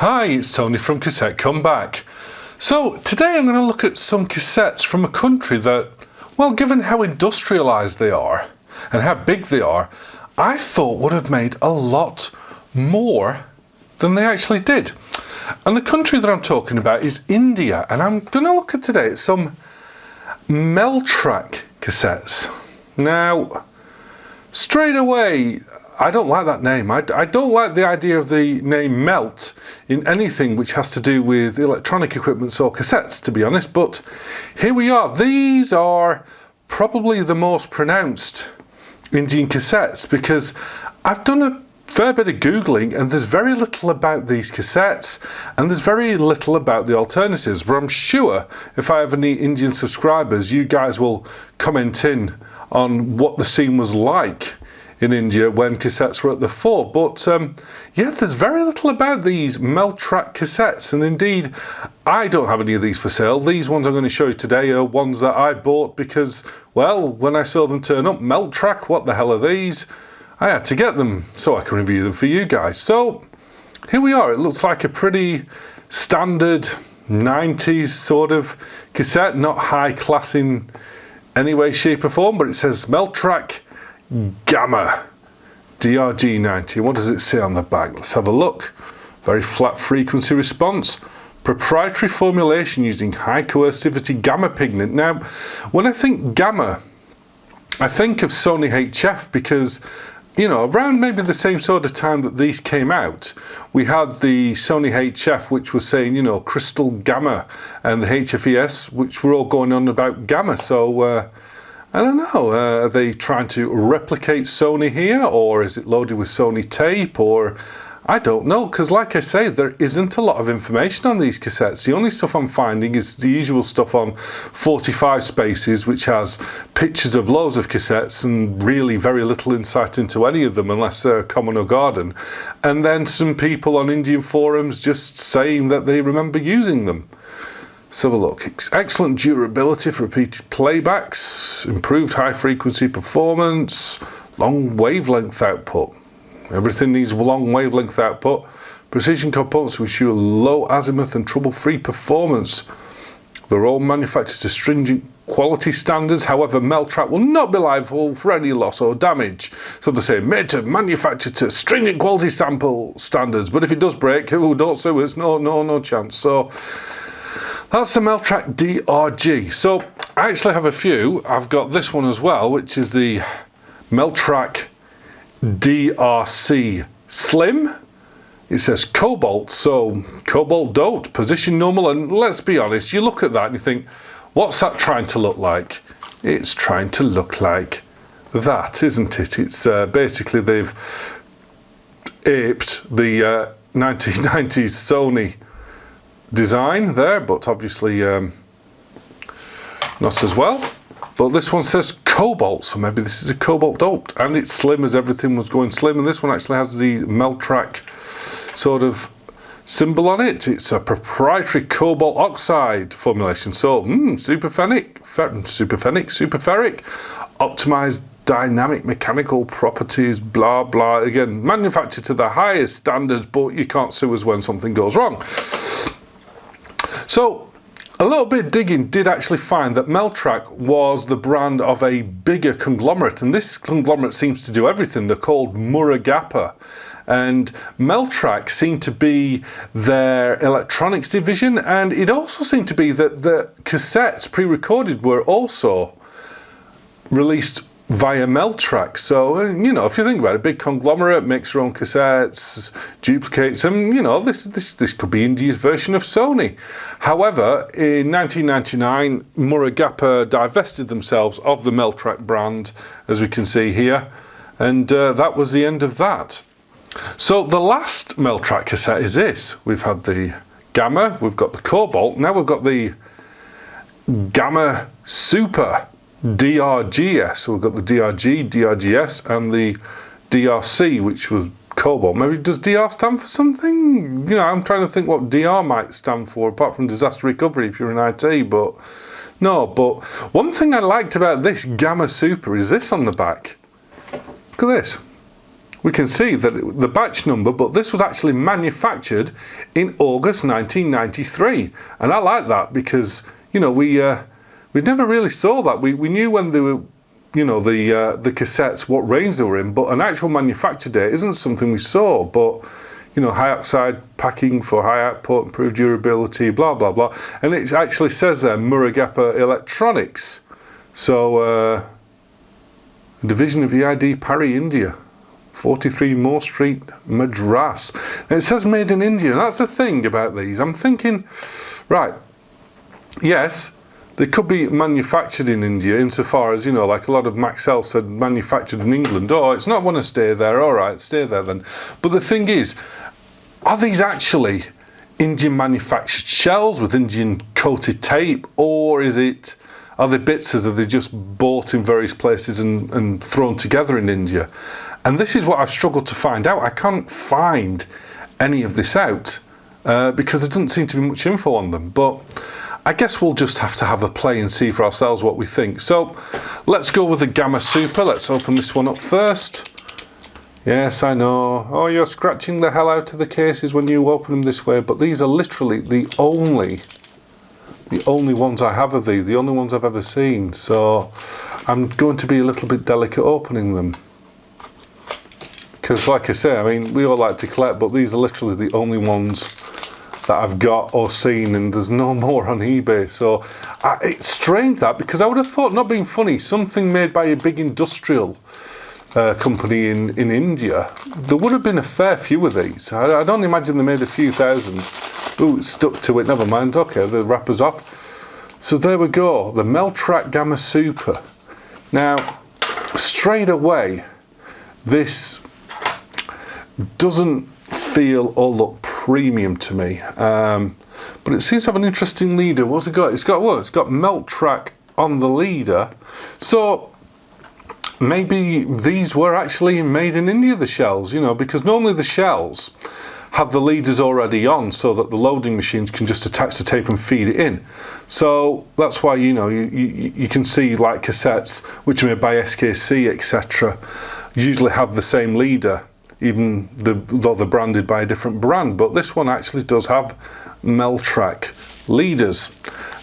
Hi, it's Tony from Cassette Come Back. So today I'm going to look at some cassettes from a country that, well, given how industrialised they are and how big they are, I thought would have made a lot more than they actually did. And the country that I'm talking about is India, and I'm going to look at today at some Meltrack cassettes. Now, straight away, I don't like that name. I don't like the idea of the name Melt in anything which has to do with electronic equipment or cassettes, to be honest, but here we are. These are probably the most pronounced Indian cassettes because I've done a fair bit of Googling and there's very little about these cassettes and there's very little about the alternatives, but I'm sure if I have any Indian subscribers, you guys will comment in on what the scene was like in India when cassettes were at the fore. But yeah, there's very little about these Meltrack cassettes, and indeed I don't have any of these for sale. These ones I'm going to show you today are ones that I bought because, well, when I saw them turn up, Meltrack, what the hell are these? I had to get them so I can review them for you guys. So here we are. It looks like a pretty standard 90s sort of cassette, not high class in any way, shape or form, but it says Meltrack Gamma DRG 90. What does it say on the back? Let's have a look. Very flat frequency response. Proprietary formulation using high coercivity gamma pigment. Now, when I think gamma, I think of Sony HF because, you know, around maybe the same sort of time that these came out, we had the Sony HF, which was saying, you know, crystal gamma, and the HFES, which were all going on about gamma. So, I don't know, are they trying to replicate Sony here, or is it loaded with Sony tape, or I don't know, because like I say, there isn't a lot of information on these cassettes. The only stuff I'm finding is the usual stuff on 45 Spaces, which has pictures of loads of cassettes and really very little insight into any of them unless they're common or garden, and then some people on Indian forums just saying that they remember using them. Let's have a look. Excellent durability for repeated playbacks, improved high frequency performance, long wavelength output. Everything needs long wavelength output. Precision components which ensure low azimuth and trouble-free performance. They're all manufactured to stringent quality standards. However, Meltrack will not be liable for any loss or damage. So they say made to manufacture to stringent quality standards. But if it does break, don't sue us. No chance. So that's the Meltrack DRG. So I actually have a few. I've got this one as well, which is the Meltrack DRC Slim. It says Cobalt, so Cobalt doped, position normal, and let's be honest, you look at that and you think, what's that trying to look like? It's trying to look like that, isn't it? It's basically they've aped the 1990s Sony design there, but obviously not as well. But this one says Cobalt, so maybe this is a Cobalt doped, and it's slim as everything was going slim, and this one actually has the Meltrack sort of symbol on it. It's a proprietary cobalt oxide formulation, so superphenic, optimized dynamic mechanical properties, blah blah. Again, manufactured to the highest standards, but you can't sue us when something goes wrong. So a little bit digging did actually find that Meltrack was the brand of a bigger conglomerate, and this conglomerate seems to do everything. They're called Murugappa, and Meltrack seemed to be their electronics division, and it also seemed to be that the cassettes pre-recorded were also released via Meltrack. So, you know, if you think about it, big conglomerate, makes their own cassettes, duplicates them, you know, this could be India's version of Sony. However, in 1999, Murugappa divested themselves of the Meltrack brand, as we can see here, and that was the end of that. So the last Meltrack cassette is this. We've had the Gamma, we've got the Cobalt, now we've got the Gamma Super DRGS. So we've got the DRG, DRGS, and the DRC, which was Cobalt. Maybe does DR stand for something? You know, I'm trying to think what DR might stand for, apart from disaster recovery if you're in IT, but no. But one thing I liked about this Gamma Super is this on the back. Look at this. we can see that the batch number, but this was actually manufactured in August 1993, and I like that because, you know, we never really saw that. We knew when they were, you know, the cassettes, what range they were in, but an actual manufacture date isn't something we saw. But, you know, high oxide packing for high output, improved durability, blah blah blah, and it actually says there Murugappa Electronics. So division of EID Pari, India, 43 Moore Street, Madras. And it says made in India, and that's the thing about these. I'm thinking, right, yes, they could be manufactured in India insofar as, you know, like a lot of Maxell said, manufactured in England. Oh, it's not going to stay there. All right, stay there then. But the thing is, are these actually Indian manufactured shells with Indian coated tape, or are they bits as they just bought in various places and thrown together in India? And this is what I've struggled to find out. I can't find any of this out because there doesn't seem to be much info on them. But I guess we'll just have to have a play and see for ourselves what we think. So let's go with the Gamma Super. Let's open this one up first. Yes, I know. Oh, you're scratching the hell out of the cases when you open them this way, but these are literally the only ones I have of these, the only ones I've ever seen. So I'm going to be a little bit delicate opening them. Because like I say, I mean, we all like to collect, but these are literally the only ones that I've got or seen, and there's no more on eBay. So it's strange that, because I would have thought, not being funny, something made by a big industrial company in India, there would have been a fair few of these. I don't imagine they made a few thousand. Ooh, it's stuck to it, never mind. Okay, the wrapper's off. So there we go, the Meltrack Gamma Super. Now, straight away, this doesn't feel or look premium to me, but it seems to have an interesting leader. What's it got? It's got Meltrack on the leader. So maybe these were actually made in India, the shells, you know, because normally the shells have the leaders already on so that the loading machines can just attach the tape and feed it in. So that's why, you know, you can see like cassettes which are made by SKC, etc., usually have the same leader, even though they're branded by a different brand. But this one actually does have Meltrack leaders.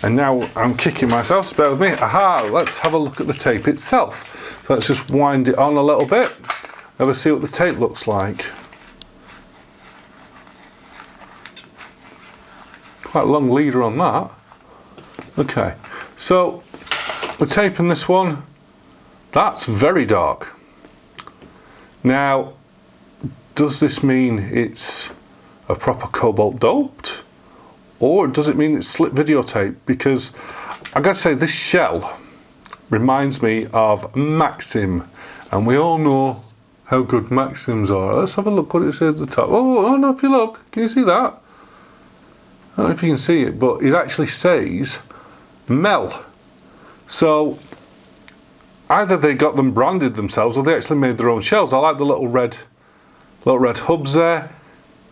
And now I'm kicking myself, so bear with me. Aha, let's have a look at the tape itself. So let's just wind it on a little bit. Have a see what the tape looks like. Quite a long leader on that. Okay, so the tape in this one, that's very dark. Now, does this mean it's a proper Cobalt doped? Or does it mean it's slip videotape? Because I gotta say, this shell reminds me of Maxim, and we all know how good Maxims are. Let's have a look what it says at the top. Oh no, if you look, can you see that? I don't know if you can see it, but it actually says Mel. So either they got them branded themselves or they actually made their own shells. I like the little red hubs there.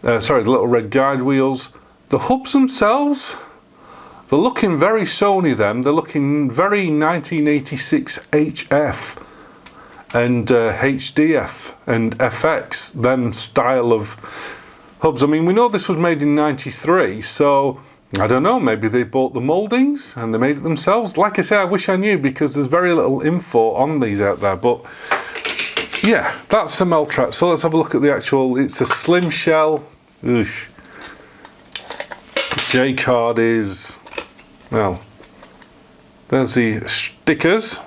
Sorry, the little red guide wheels. The hubs themselves, they're looking very Sony them. They're looking very 1986 HF and HDF and FX, them style of hubs. I mean, we know this was made in 93, so I don't know, maybe they bought the mouldings and they made it themselves. Like I say, I wish I knew, because there's very little info on these out there. But yeah, that's the Meltrack. So let's have a look at the actual, it's a slim shell. Oosh. J card is, well, there's the stickers,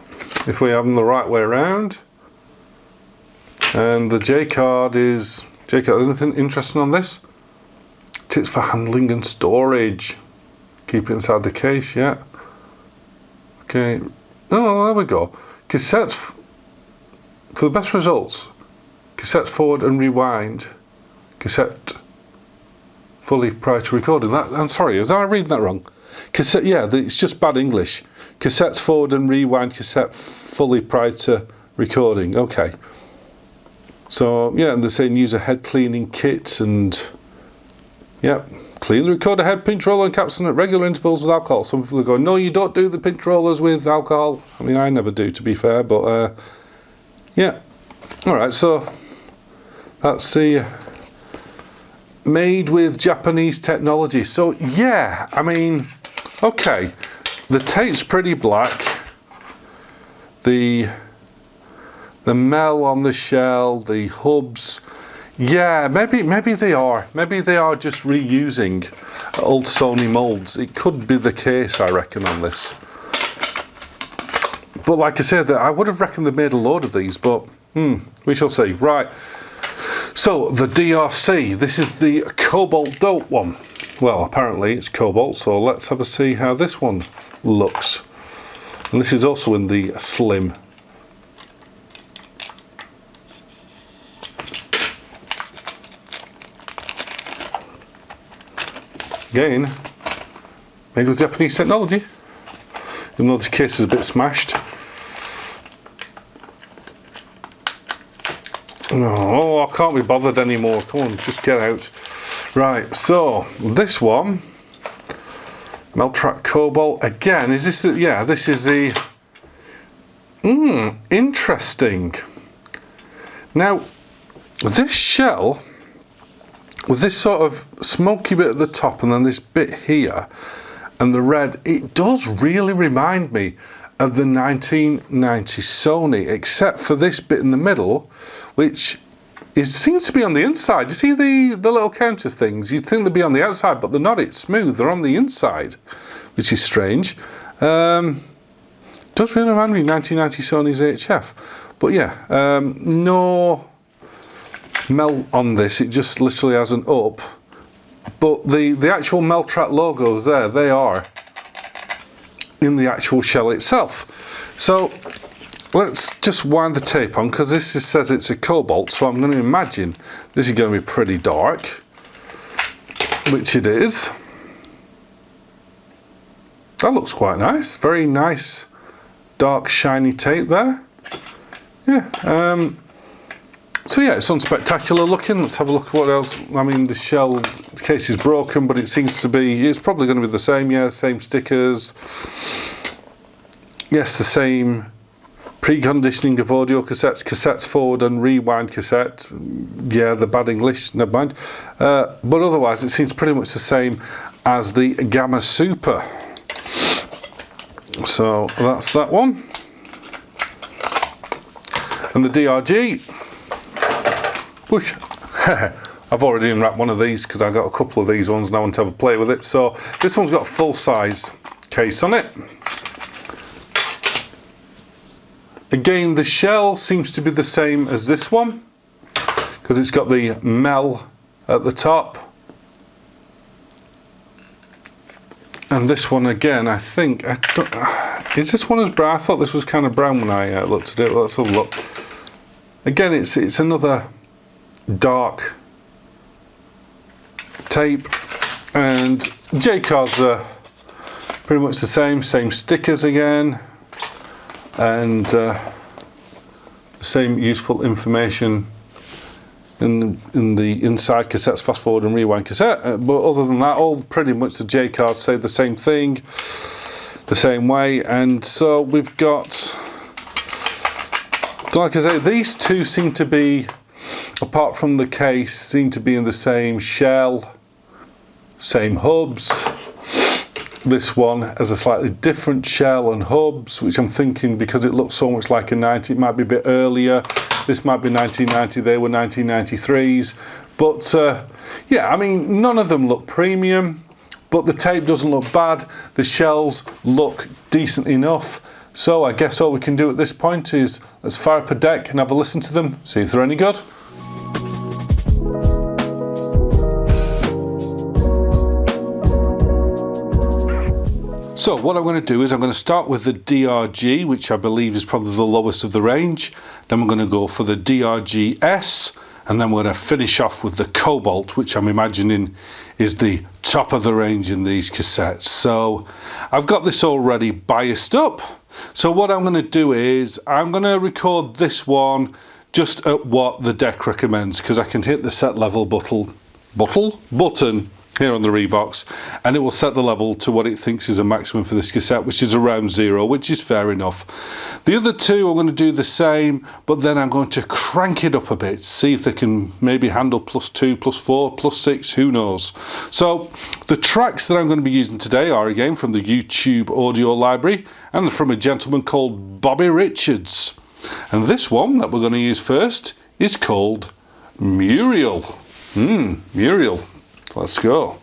if we have them the right way around. And the J card is, anything interesting on this? Tips for handling and storage. Keep it inside the case, yeah. Okay, oh, there we go. Cassettes, for the best results, cassettes forward and rewind. Cassette fully prior to recording. That, I'm sorry, was I reading that wrong? Cassette, yeah, it's just bad English. Cassettes forward and rewind, cassette fully prior to recording. Okay. So yeah, and they're saying use a head cleaning kit, and yeah, clean the recorder head, pinch roller and capstan at regular intervals with alcohol. Some people are going, no, you don't do the pinch rollers with alcohol. I mean, I never do, to be fair, but yeah. All right, so That's the made with Japanese technology. So yeah, I mean, okay, the tape's pretty black. The mel on the shell, the hubs, yeah, maybe they are just reusing old Sony molds. It could be the case, I reckon, on this. But like I said, I would have reckoned they made a load of these, but we shall see. Right, so the DRC, this is the Cobalt dope one. Well, apparently it's Cobalt, so let's have a see how this one looks. And this is also in the slim. Again, made with Japanese technology, even though this case is a bit smashed. Oh, I can't be bothered anymore. Come on, just get out. Right, so this one, Meltrack Cobalt. Again, is this? Yeah, this is the. Interesting. Now, this shell, with this sort of smoky bit at the top and then this bit here and the red, it does really remind me of the 1990 Sony, except for this bit in the middle, which seems to be on the inside. You see the little counter things? You'd think they'd be on the outside, but they're not. It's smooth. They're on the inside, which is strange. Does really remind me of 1990 Sony's HF. But yeah, no melt on this, it just literally has an up, but the actual Meltrack logos there, they are in the actual shell itself. So let's just wind the tape on, because this says it's a Cobalt, so I'm going to imagine this is going to be pretty dark, which it is. That looks quite nice, very nice dark shiny tape there. Yeah, so yeah, it's unspectacular looking. Let's have a look at what else. I mean, the shell, the case is broken, but it seems to be, it's probably going to be the same, yeah, same stickers. Yes, the same preconditioning of audio cassettes, cassettes forward and rewind cassette. Yeah, the bad English, never mind. But otherwise, it seems pretty much the same as the Gamma Super. So that's that one. And the DRG, which I've already unwrapped one of these because I got a couple of these ones and I want to have a play with it. So this one's got a full size case on it. Again, the shell seems to be the same as this one because it's got the mel at the top. And this one again, I think, is this one as brown? I thought this was kind of brown when I looked at it. Let's have a look. Again, it's another dark tape, and J cards are pretty much the same stickers again, and the same useful information in the inside cassettes, fast forward and rewind cassette. But other than that, all pretty much the J cards say the same thing, the same way. And so we've got, like I say, these two seem to be, apart from the case, seem to be in the same shell, same hubs. This one has a slightly different shell and hubs, which I'm thinking because it looks so much like a 90, it might be a bit earlier. This might be 1990, they were 1993s. But yeah, I mean, none of them look premium, but the tape doesn't look bad. The shells look decent enough. So I guess all we can do at this point is let's fire up a deck and have a listen to them, see if they're any good. So what I'm going to do is I'm going to start with the DRG, which I believe is probably the lowest of the range. Then we're going to go for the DRG S, and then we're going to finish off with the Cobalt, which I'm imagining is the top of the range in these cassettes. So I've got this already biased up. So what I'm going to do is I'm going to record this one just at what the deck recommends, because I can hit the set level button here on the Revox, and it will set the level to what it thinks is a maximum for this cassette, which is around 0, which is fair enough. The other two I'm going to do the same, but then I'm going to crank it up a bit, see if they can maybe handle +2, +4, +6, who knows. So the tracks that I'm going to be using today are again from the YouTube audio library and from a gentleman called Bobby Richards. And this one that we're going to use first is called Muriel. Muriel. Let's go.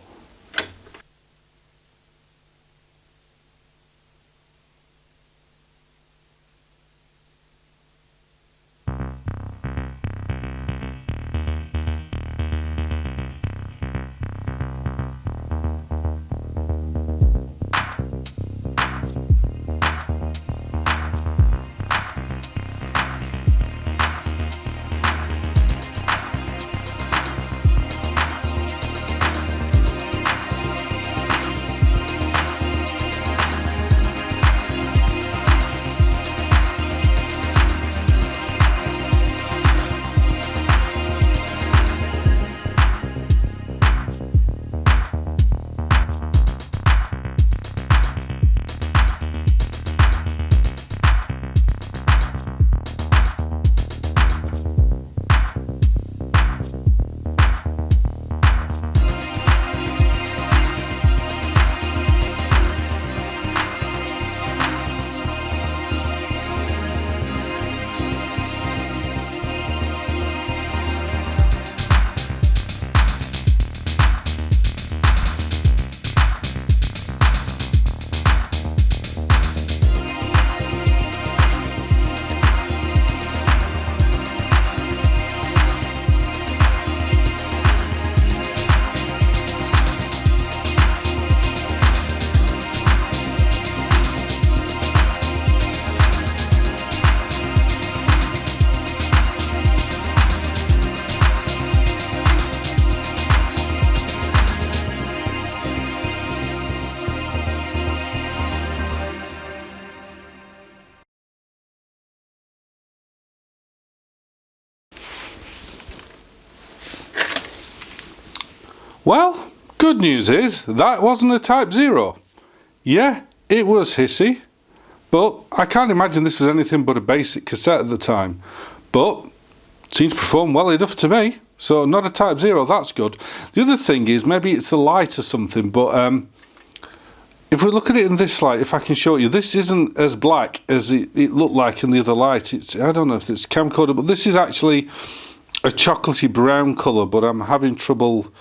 Well, good news is that wasn't a Type 0. Yeah, it was hissy, but I can't imagine this was anything but a basic cassette at the time. But it seems to perform well enough to me, so not a Type 0, that's good. The other thing is maybe it's the light or something, but if we look at it in this light, if I can show you, this isn't as black as it looked like in the other light. I don't know if it's camcorder, but this is actually a chocolatey brown colour, but I'm having trouble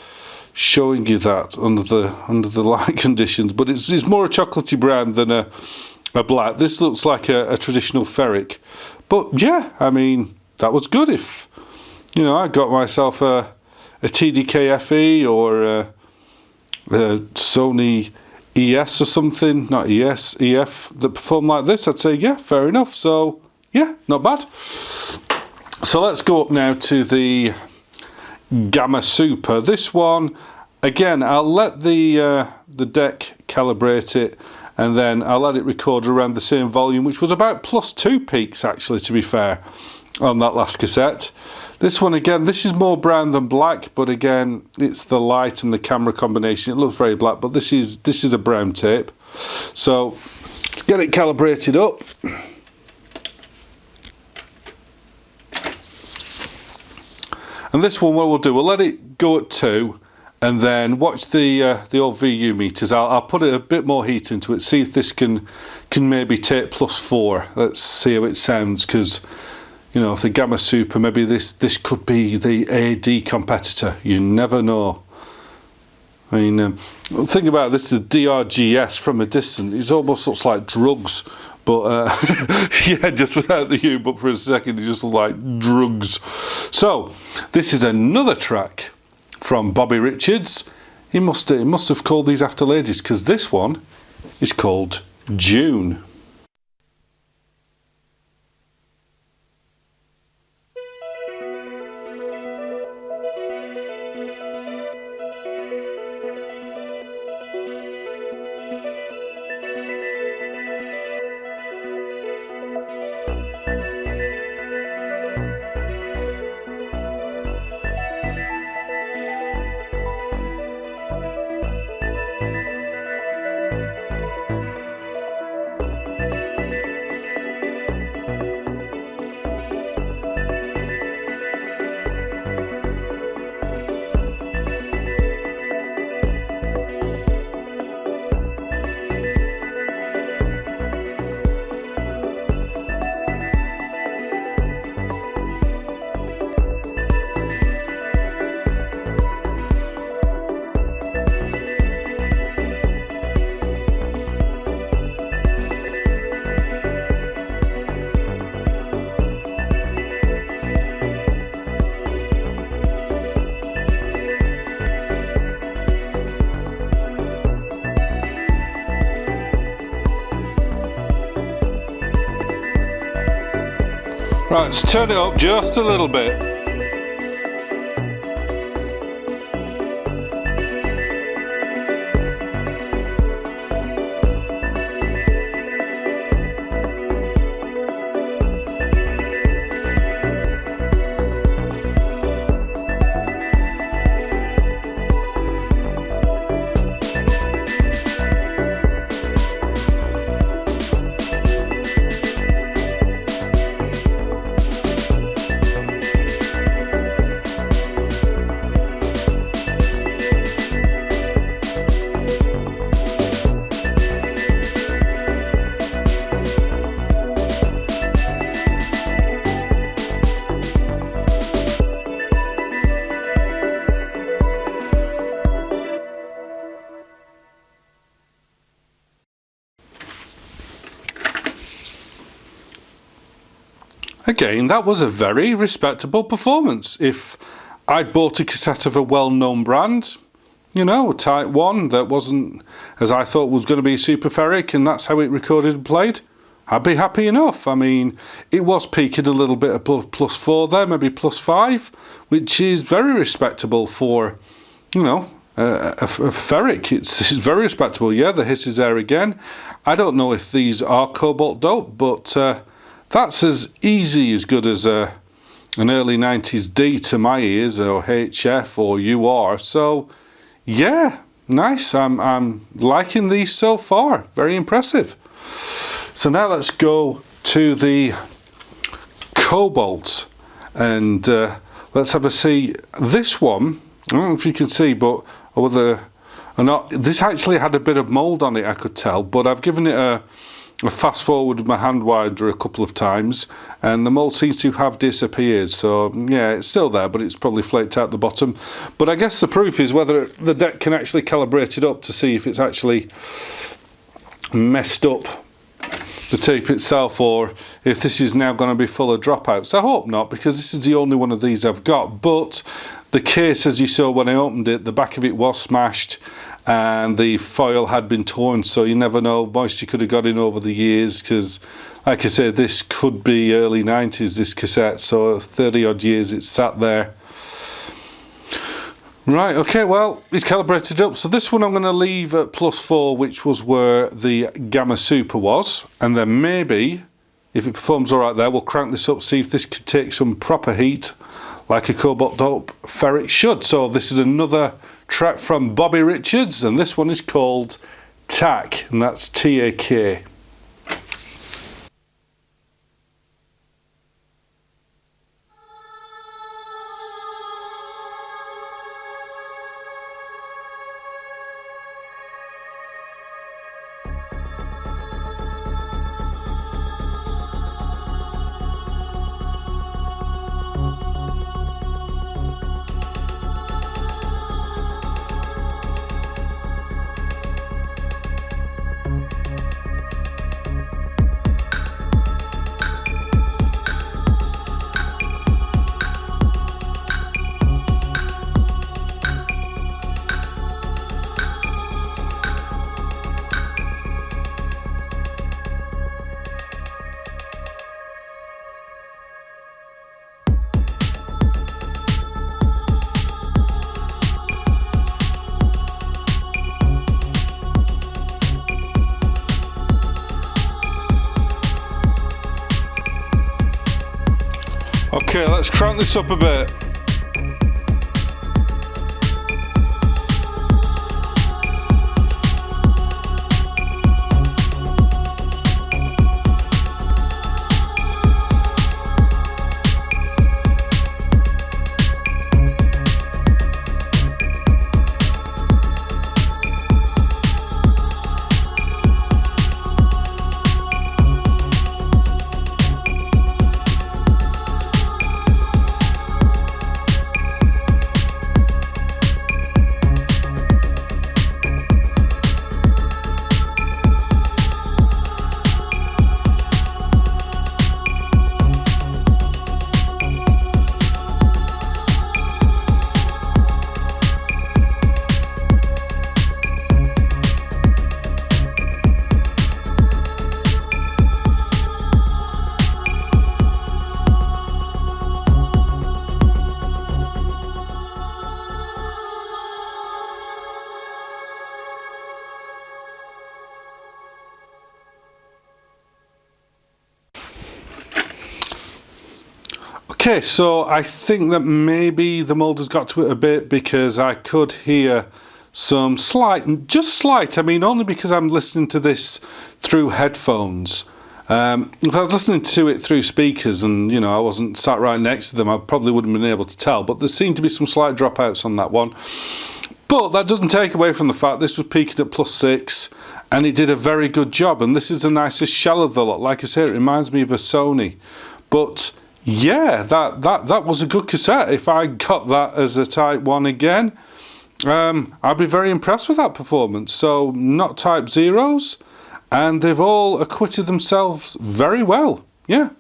showing you that under the light conditions. But it's more a chocolatey brown than a black. This looks like a traditional ferric. But yeah, I mean, that was good. If, you know, I got myself a TDK FE or a Sony ES or something, not ES, EF, that performed like this, I'd say, yeah, fair enough. So, yeah, not bad. So let's go up now to the Gamma Super. This one, again, I'll let the deck calibrate it, and then I'll let it record around the same volume, which was about +2 peaks, actually, to be fair, on that last cassette. This one, again, this is more brown than black, but again, it's the light and the camera combination. It looks very black, but this is a brown tape. So let's get it calibrated up. And this one, what we'll do, we'll let it go at 2, and then watch the old VU meters. I'll put a bit more heat into it, see if this can maybe take +4. Let's see how it sounds, because, you know, if the Gamma Super, maybe this could be the AD competitor. You never know. I mean, think about it, this is a DRGS from a distance. It almost looks like drugs. But yeah, just without the U, but for a second it just looked like drugs. So this is another track from Bobby Richards. He must have called these after ladies, because this one is called June. Right, let's turn it up just a little bit. Again, that was a very respectable performance. If I'd bought a cassette of a well-known brand, you know, Type 1, that wasn't, as I thought was going to be super ferric, and that's how it recorded and played, I'd be happy enough. I mean, it was peaking a little bit above +4 there, maybe +5, which is very respectable for, you know, a ferric. It's very respectable. Yeah, the hiss is there again. I don't know if these are Cobalt dope, but that's as good as an early 90s D to my ears, or HF or UR. So yeah, nice. I'm liking these so far. Very impressive. So now let's go to the Cobalt, and let's have a see. This one, I don't know if you can see, but whether or not, this actually had a bit of mould on it, I could tell, but I've given it a fast forward with my hand winder a couple of times, and the mould seems to have disappeared. So yeah, it's still there, but it's probably flaked out the bottom. But I guess the proof is whether the deck can actually calibrate it up to see if it's actually messed up the tape itself, or if this is now going to be full of dropouts. I hope not, because this is the only one of these I've got. But the case, as you saw when I opened it, the back of it was smashed and the foil had been torn, so you never know, moisture could have got in over the years, because like I said, this could be early 90s, this cassette, so 30 odd years it's sat there. Right, okay, well, it's calibrated up. So this one I'm going to leave at +4, which was where the Gamma Super was, and then maybe, if it performs alright there, we'll crank this up, see if this could take some proper heat, like a Cobalt dope ferric should. So this is another track from Bobby Richards, and this one is called TAK, and that's T-A-K. Okay, let's crank this up a bit. Okay, so I think that maybe the mold has got to it a bit, because I could hear some slight, just slight, I mean only because I'm listening to this through headphones. If I was listening to it through speakers and, you know, I wasn't sat right next to them, I probably wouldn't have been able to tell, but there seemed to be some slight dropouts on that one. But that doesn't take away from the fact this was peaking at +6, and it did a very good job, and this is the nicest shell of the lot. Like I say, it reminds me of a Sony. But yeah, that was a good cassette. If I got that as a Type 1 again, I'd be very impressed with that performance. So not Type 0s, and they've all acquitted themselves very well. Yeah,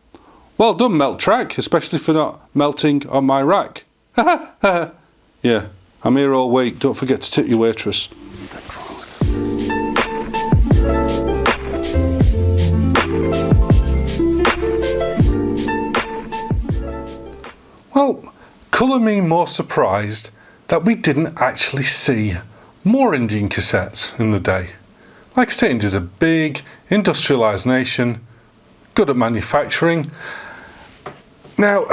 well done Meltrack, especially for not melting on my rack. Yeah, I'm here all week, don't forget to tip your waitress. Well, colour me more surprised that we didn't actually see more Indian cassettes in the day. Like I say, India's a big, industrialised nation, good at manufacturing. Now,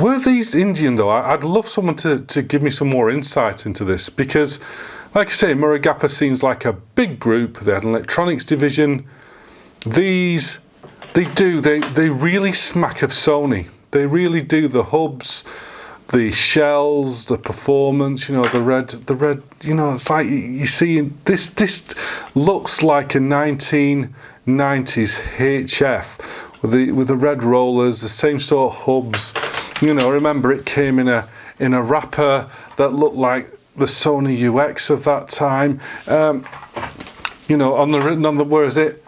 were these Indian though? I'd love someone to give me some more insight into this, because, like I say, Murugappa seems like a big group. They had an electronics division. These, they really smack of Sony. They really do. The hubs, the shells, the performance, you know, the red, you know, it's like you see this looks like a 1990s HF with the red rollers, the same sort of hubs. You know, remember it came in a wrapper that looked like the Sony UX of that time. You know, on the where is it?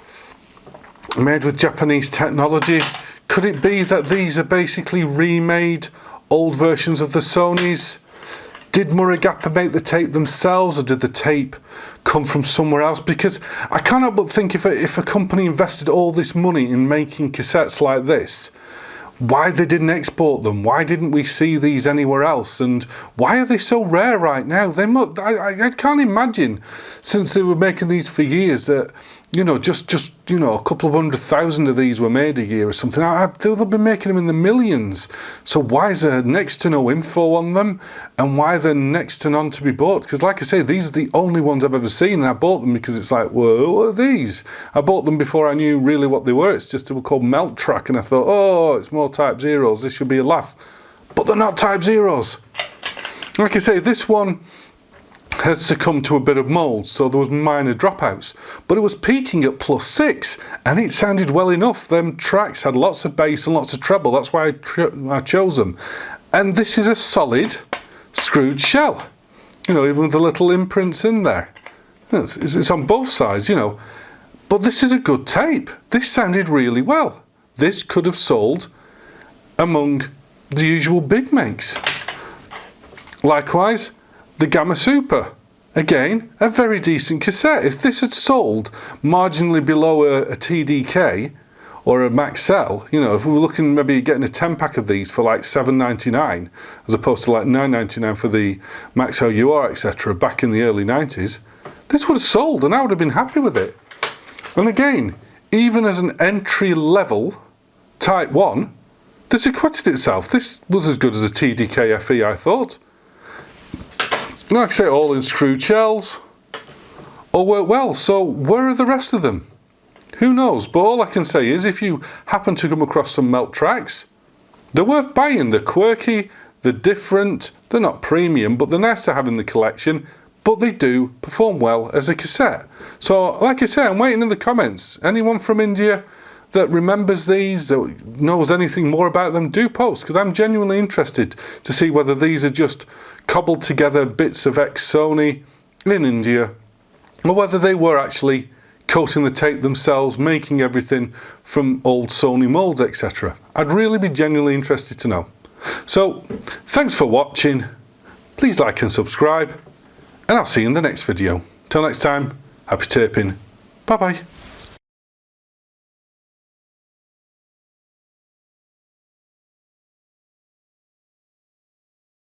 Made with Japanese technology. Could it be that these are basically remade old versions of the Sonys? Did Murugappa make the tape themselves, or did the tape come from somewhere else? Because I cannot but think, if a company invested all this money in making cassettes like this, why they didn't export them? Why didn't we see these anywhere else? And why are they so rare right now? I can't imagine, since they were making these for years, that, you know, just you know, a couple of 100,000 of these were made a year or something. They'll be making them in the millions. So why is there next to no info on them, and why they're next to none to be bought? Because, like I say, these are the only ones I've ever seen, and I bought them because it's like, whoa, what are these? I bought them before I knew really what they were. It's just, they were called Meltrack, and I thought, oh, it's more Type 0s. This should be a laugh. But they're not Type 0s. Like I say, this one has succumbed to a bit of mould, so there was minor dropouts, but it was peaking at +6, and it sounded well enough. Them tracks had lots of bass and lots of treble. That's why I chose them. And this is a solid screwed shell, you know, even with the little imprints in there. It's on both sides, you know. But this is a good tape. This sounded really well. This could have sold among the usual big makes. Likewise, the Gamma Super, again, a very decent cassette. If this had sold marginally below a TDK or a Maxell, you know, if we were looking maybe getting a 10-pack of these for like $7.99 as opposed to like $9.99 for the Maxell UR, etc., back in the early 90s, this would have sold and I would have been happy with it. And again, even as an entry-level Type 1, this acquitted itself. This was as good as a TDK FE, I thought. Like I say, all in screwed shells, all work well. So where are the rest of them? Who knows? But all I can say is, if you happen to come across some Meltracks, they're worth buying. They're quirky, they're different, they're not premium, but they're nice to have in the collection, but they do perform well as a cassette. So like I say, I'm waiting in the comments. Anyone from India that remembers these, that knows anything more about them, do post, because I'm genuinely interested to see whether these are just cobbled together bits of ex-Sony in India, or whether they were actually coating the tape themselves, making everything from old Sony molds, etc. I'd really be genuinely interested to know. So, thanks for watching, please like and subscribe, and I'll see you in the next video. Till next time, happy taping, bye bye.